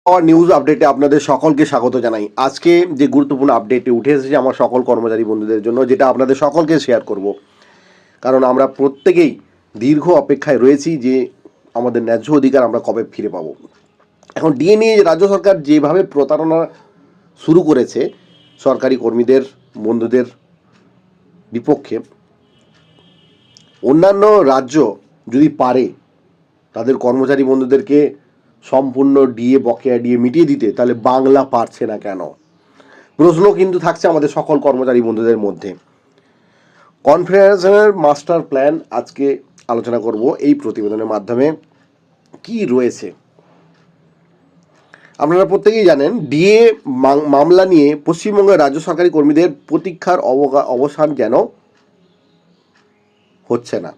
News আপডেটে আপনাদের সকলকে স্বাগত জানাই। আজকে যে গুরুত্বপূর্ণ আপডেটটি উঠে এসেছে আমার সকল কর্মচারী বন্ধুদের জন্য, যেটা আপনাদের সকলকে শেয়ার করব। কারণ আমরা প্রত্যেকেই দীর্ঘ অপেক্ষায় রয়েছি যে আমাদের ন্যায্য অধিকার আমরা কবে ফিরে পাবো। এখন ডিএ নিয়ে রাজ্য সরকার যেভাবে প্রতারণা শুরু করেছে সরকারি কর্মীদের বন্ধুদের বিপক্ষে, অন্যান্য রাজ্য যদি পারে তাদের কর্মচারী বন্ধুদেরকে সম্পূর্ণ ডিএ বকেয়া ডিএ মিটিয়ে দিতে, তাহলে বাংলা পারছে না কেন? প্রশ্ন কিন্তু থাকছে আমাদের সকল কর্মচারী বন্ধুদের মধ্যে। কনফেডারেশনের মাস্টার প্ল্যান আজকে আলোচনা করব এই প্রতিবেদনের মাধ্যমে। কি রয়েছে আপনারা প্রত্যেকেই জানেন, ডিএ মামলা নিয়ে পশ্চিমবঙ্গের রাজ্য সরকারি কর্মীদের প্রতীক্ষার অবসান যেন হচ্ছে না।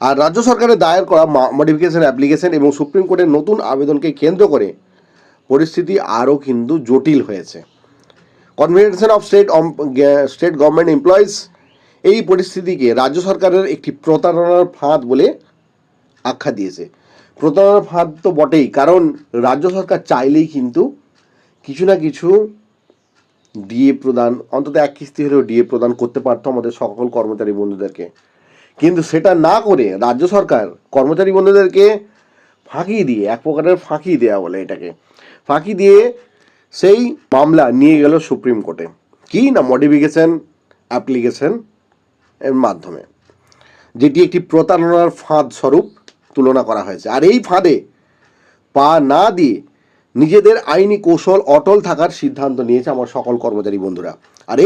আর রাজ্য সরকারের দায়ের করা মডিফিকেশন অ্যাপ্লিকেশন এবং সুপ্রিম কোর্টের নতুন আবেদনকে কেন্দ্র করে পরিস্থিতি আরও কিন্তু জটিল হয়েছে। Confederation of state government employees এই পরিস্থিতিকে রাজ্য সরকারের একটি প্রতারণার ফাঁদ বলে আখ্যা দিয়েছে। প্রতারণার ফাঁদ তো বটেই, কারণ রাজ্য সরকার চাইলেই কিন্তু কিছু না কিছু ডিএ প্রদান, অন্তত এক কিস্তি হলেও ডিএ প্রদান করতে পারতো আমাদের সকল কর্মচারী বন্ধুদেরকে। কিন্তু সেটা না করে রাজ্য সরকার কর্মচারী বন্ধুদেরকে ফাঁকি দিয়ে, এক প্রকারের ফাঁকি দেওয়া বলে এটাকে, ফাঁকি দিয়ে সেই মামলা নিয়ে গেল সুপ্রিম কোর্টে। কি না, মডিফিকেশন অ্যাপ্লিকেশন এর মাধ্যমে, যেটি একটি প্রতারণার ফাঁদ স্বরূপ তুলনা করা হয়েছে। আর এই ফাঁদে পা না দিয়ে নিজেদের আইনি কৌশল অটল থাকার সিদ্ধান্ত নিয়েছে আমার সকল কর্মচারী বন্ধুরা। আর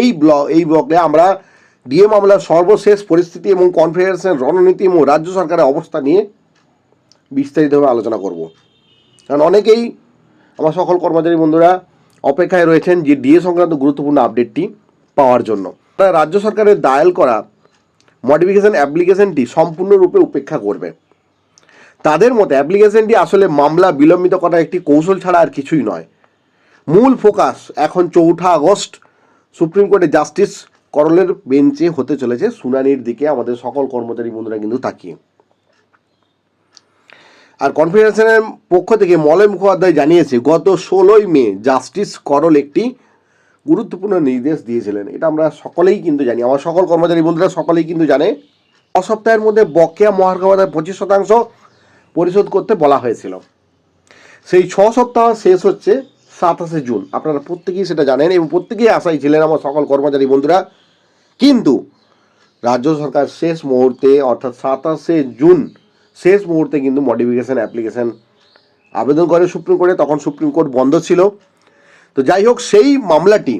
এই ব্লগে আমরা ডিএ মামলার সর্বশেষ পরিস্থিতি এবং কনফেডারেশন রণনীতি এবং রাজ্য সরকারের অবস্থা নিয়ে বিস্তারিতভাবে আলোচনা করব। কারণ অনেকেই আমার সকল কর্মচারী বন্ধুরা অপেক্ষায় রয়েছেন যে ডিএ সংক্রান্ত গুরুত্বপূর্ণ আপডেটটি পাওয়ার জন্য। রাজ্য সরকারের দায়ের করা মডিফিকেশন অ্যাপ্লিকেশনটি সম্পূর্ণরূপে উপেক্ষা করবে। তাদের মতে অ্যাপ্লিকেশনটি আসলে মামলা বিলম্বিত করার একটি কৌশল ছাড়া আর কিছুই নয়। মূল ফোকাস এখন 4 আগস্ট সুপ্রিম কোর্টে জাস্টিস করলের বেঞ্চে হতে চলেছে শুনানির দিকে আমাদের সকল কর্মচারী বন্ধুরা কিন্তু তাকিয়ে। আর কনফেডারেশনের পক্ষ থেকে মলয় মুখোপাধ্যায় জানিয়েছে, গত 16 মে জাস্টিস করল একটি গুরুত্বপূর্ণ নির্দেশ দিয়েছিলেন। এটা আমরা সকলেই কিন্তু জানি, আমার সকল কর্মচারী বন্ধুরা সকলেই কিন্তু জানে। সপ্তাহের মধ্যে বকেয়া মহার্ঘ ভাতার 25% পরিশোধ করতে বলা হয়েছিল। সেই 6 সপ্তাহ শেষ হচ্ছে 27 জুন। আপনারা প্রত্যেকেই সেটা জানেন এবং প্রত্যেকেই আশাই ছিলেন আমার সকল কর্মচারী বন্ধুরা। কিন্তু রাজ্য সরকার শেষ মুহূর্তে, অর্থাৎ 27 জুন শেষ মুহূর্তে কিন্তু মডিফিকেশন অ্যাপ্লিকেশন আবেদন করে সুপ্রিম কোর্টে। তখন সুপ্রিম কোর্ট বন্ধ ছিল। তো যাই হোক, সেই মামলাটি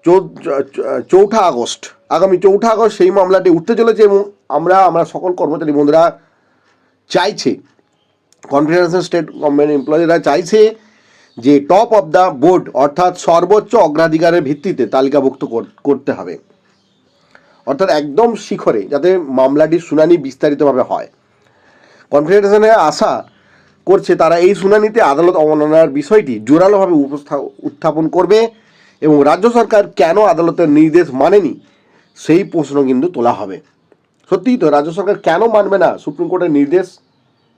4 আগস্ট, আগামী 4 আগস্ট সেই মামলাটি উঠতে চলেছে এবং আমরা সকল কর্মচারী বন্ধুরা চাইছে, কনফেডারেশন স্টেট গভর্নমেন্ট এমপ্লয়িরা চাইছে যে টপ অফ দ্য বোর্ড, অর্থাৎ সর্বোচ্চ অগ্রাধিকারের ভিত্তিতে তালিকাভুক্ত করতে হবে, অর্থাৎ একদম শিখরে, যাতে মামলাটির শুনানি বিস্তারিতভাবে হয়। কনফেডারেশনে আশা করছে তারা এই শুনানিতে আদালত অবমাননার বিষয়টি জোরালোভাবে উত্থাপন করবে এবং রাজ্য সরকার কেন আদালতের নির্দেশ মানেনি সেই প্রশ্ন কিন্তু তোলা হবে। সত্যিই তো, রাজ্য সরকার কেন মানবে না সুপ্রিম কোর্টের নির্দেশ?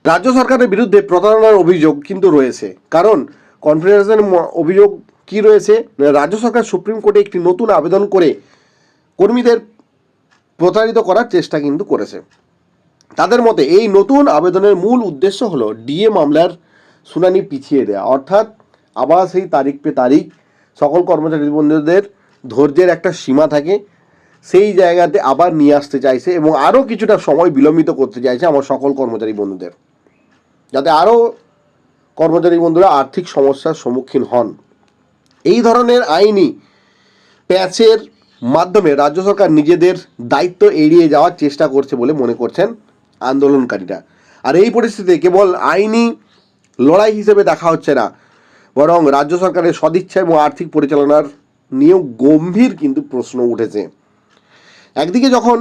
রাজ্য সরকারের বিরুদ্ধে প্রতারণার অভিযোগ কিন্তু রয়েছে। কারণ কনফেডারেশনের অভিযোগ কি রয়েছে, রাজ্য সরকার সুপ্রিম কোর্টে একটি নতুন আবেদন করে কর্মীদের প্রতারিত করার চেষ্টা কিন্তু করেছে। তাদের মতে এই নতুন আবেদনের মূল উদ্দেশ্য হলো ডিএ মামলার শুনানি পিছিয়ে দেওয়া, অর্থাৎ আবার সেই তারিখ পে তারিখ, সকল কর্মচারী বন্ধুদের ধৈর্যের একটা সীমা থাকে, সেই জায়গাতে আবার নিয়ে আসতে চাইছে এবং আরও কিছুটা সময় বিলম্বিত করতে চাইছে আমার সকল কর্মচারী বন্ধুদের, যাতে আরও কর্মচারী বন্ধুরা আর্থিক সমস্যার সম্মুখীন হন। এই ধরনের আইনি প্যাচের মাধ্যমে রাজ্য সরকার নিজেদের দায়িত্ব এড়িয়ে যাওয়ার চেষ্টা করছে বলে মনে করছেন আন্দোলনকারীরা। আর এই পরিস্থিতিতে কেবল আইনি লড়াই হিসেবে দেখা হচ্ছে না, বরং রাজ্য সরকারের সদিচ্ছা এবং আর্থিক পরিচালনার নিয়েও গম্ভীর কিন্তু প্রশ্ন উঠেছে। একদিকে যখন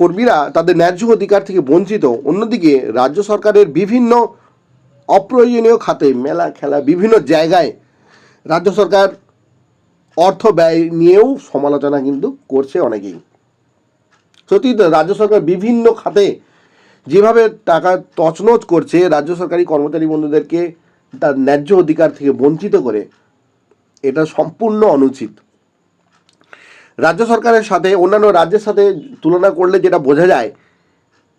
কর্মীরা তাদের ন্যায্য অধিকার থেকে বঞ্চিত, অন্যদিকে রাজ্য সরকারের বিভিন্ন অপ্রয়োজনীয় খাতে, মেলা খেলা, বিভিন্ন জায়গায় রাজ্য সরকার অর্থ ব্যয় নিয়েও সমালোচনা কিন্তু করছে অনেকেই। সত্যি তো, রাজ্য সরকার বিভিন্ন খাতে যেভাবে টাকা তছনছ করছে, রাজ্য সরকারি কর্মচারী বন্ধুদেরকে তার ন্যায্য অধিকার থেকে বঞ্চিত করে, এটা সম্পূর্ণ অনুচিত। রাজ্য সরকারের সাথে অন্যান্য রাজ্যের সাথে তুলনা করলে যেটা বোঝা যায়,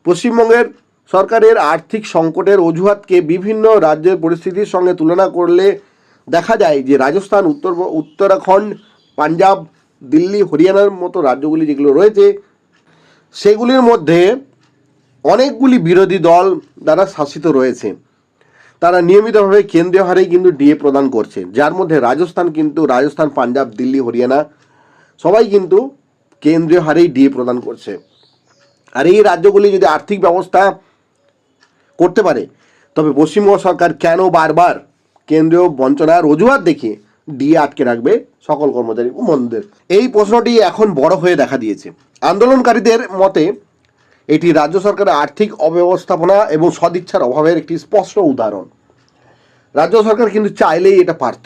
পশ্চিমবঙ্গের সরকারের আর্থিক সংকটের অজুহাতকে বিভিন্ন রাজ্যের পরিস্থিতির সঙ্গে তুলনা করলে দেখা যায় যে রাজস্থান, উত্তরাখণ্ড, পাঞ্জাব, দিল্লি, হরিয়ানার মতো রাজ্যগুলি যেগুলো রয়েছে, সেগুলির মধ্যে অনেকগুলি বিরোধী দল দ্বারা শাসিত রয়েছে। তারা নিয়মিতভাবে কেন্দ্রীয় হারেই কিন্তু ডিএ প্রদান করছে, যার মধ্যে রাজস্থান, পাঞ্জাব, দিল্লি, হরিয়ানা সবাই কিন্তু কেন্দ্রীয় হারেই ডিএ প্রদান করছে। আর এই রাজ্যগুলি যদি আর্থিক ব্যবস্থা করতে পারে, তবে পশ্চিমবঙ্গ সরকার কেন বারবার কেন্দ্রীয় বঞ্চনার অজুহাত দেখিয়ে ডিএ আটকে রাখবে সকল কর্মচারী ও বন্ধুদের? এই প্রশ্নটি এখন বড় হয়ে দেখা দিয়েছে। আন্দোলনকারীদের মতে এটি রাজ্য সরকারের আর্থিক অব্যবস্থাপনা এবং সদিচ্ছার অভাবের একটি স্পষ্ট উদাহরণ। রাজ্য সরকার কিন্তু চাইলেই এটা পারত।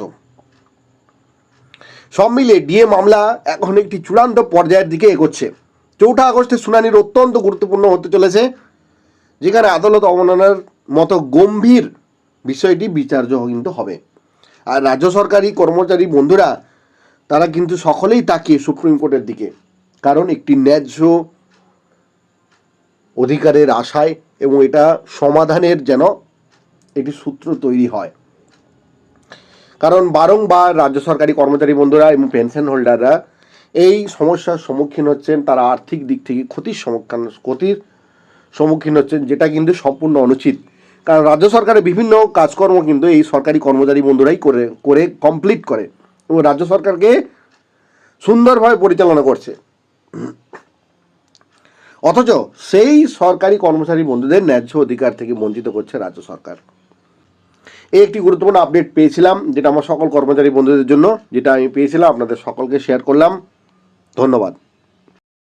সব মিলিয়ে ডিএ মামলা এখন একটি চূড়ান্ত পর্যায়ের দিকে এগোচ্ছে। 4 আগস্টের শুনানির অত্যন্ত গুরুত্বপূর্ণ হতে চলেছে, যেখানে আদালত অবমাননার মতো গম্ভীর বিষয়টি বিচার্য কিন্তু হবে। আর রাজ্য সরকারি কর্মচারী বন্ধুরা তারা কিন্তু সকলেই তাকিয়ে সুপ্রিম কোর্টের দিকে, কারণ একটি ন্যায্য অধিকারের আশায় এবং এটা সমাধানের যেন একটি সূত্র তৈরি হয়। কারণ বারংবার রাজ্য সরকারি কর্মচারী বন্ধুরা এবং পেনশন হোল্ডাররা এই সমস্যার সম্মুখীন হচ্ছেন, তারা আর্থিক দিক থেকে ক্ষতির সম্মুখীন হচ্ছেন, যেটা কিন্তু সম্পূর্ণ অনুচিত। কারণ রাজ্য সরকারের বিভিন্ন কাজকর্ম কিন্তু এই সরকারি কর্মচারী বন্ধুরাই করে কমপ্লিট করে এবং রাজ্য সরকারকে সুন্দরভাবে পরিচালনা করছে। অথচ সেই সরকারি কর্মচারী বন্ধুদের ন্যায্য অধিকার থেকে বঞ্চিত করছে রাজ্য সরকার। এই একটি গুরুত্বপূর্ণ আপডেট পেয়েছিলাম, যেটা আমার সকল কর্মচারী বন্ধুদের জন্য, যেটা আমি পেয়েছিলাম আপনাদের সকলকে শেয়ার করলাম। ধন্যবাদ।